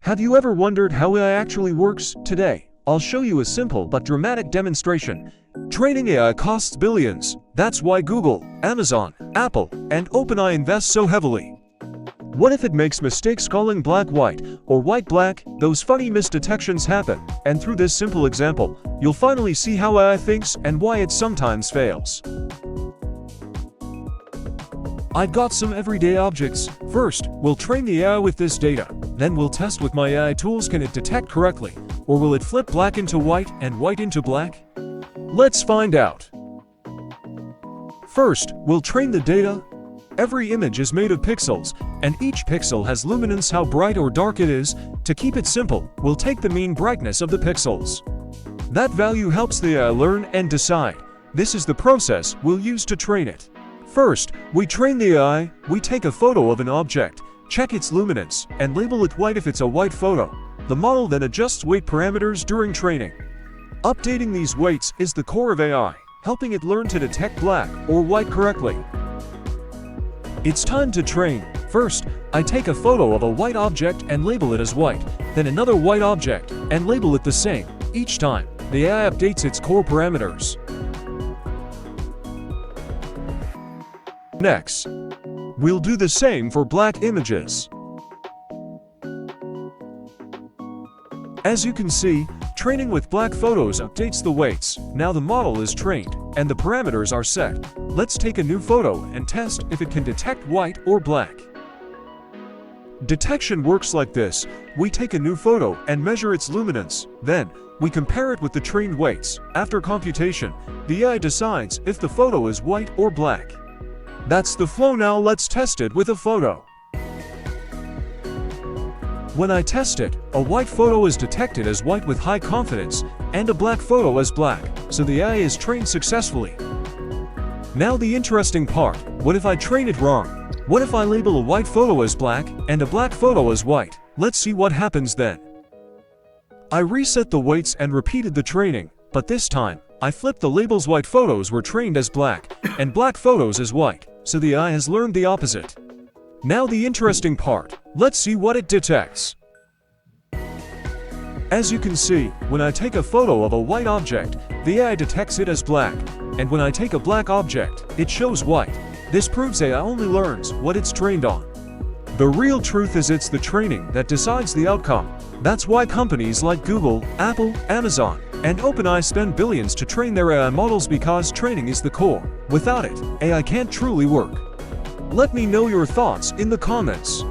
Have you ever wondered how AI actually works? Today, I'll show you a simple but dramatic demonstration. Training AI costs billions. That's why Google, Amazon, Apple, and OpenAI invest so heavily. What if it makes mistakes calling black-white or white-black? Those funny misdetections happen, and through this simple example, you'll finally see how AI thinks and why it sometimes fails. I've got some everyday objects. First, we'll train the AI with this data. Then we'll test with my AI tools, can it detect correctly? Or will it flip black into white and white into black? Let's find out. First, we'll train the data. Every image is made of pixels, and each pixel has luminance, how bright or dark it is. To keep it simple, we'll take the mean brightness of the pixels. That value helps the AI learn and decide. This is the process we'll use to train it. First, we train the AI. We take a photo of an object, check its luminance, and label it white if it's a white photo. The model then adjusts weight parameters during training. Updating these weights is the core of AI, helping it learn to detect black or white correctly. It's time to train. First, I take a photo of a white object and label it as white, then another white object and label it the same. Each time, the AI updates its core parameters. Next, we'll do the same for black images. As you can see, training with black photos updates the weights. Now the model is trained, and the parameters are set. Let's take a new photo and test if it can detect white or black. Detection works like this. We take a new photo and measure its luminance. Then, we compare it with the trained weights. After computation, the AI decides if the photo is white or black. That's the flow. Now let's test it with a photo. When I test it, a white photo is detected as white with high confidence, and a black photo as black, so the AI is trained successfully. Now the interesting part, what if I train it wrong? What if I label a white photo as black, and a black photo as white? Let's see what happens then. I reset the weights and repeated the training, but this time, I flipped the labels. White photos were trained as black, and black photos as white, so the AI has learned the opposite. Now the interesting part, let's see what it detects. As you can see, when I take a photo of a white object, the AI detects it as black, and when I take a black object, it shows white. This proves AI only learns what it's trained on. The real truth is it's the training that decides the outcome. That's why companies like Google, Apple, Amazon, and OpenAI spend billions to train their AI models, because training is the core. Without it, AI can't truly work. Let me know your thoughts in the comments.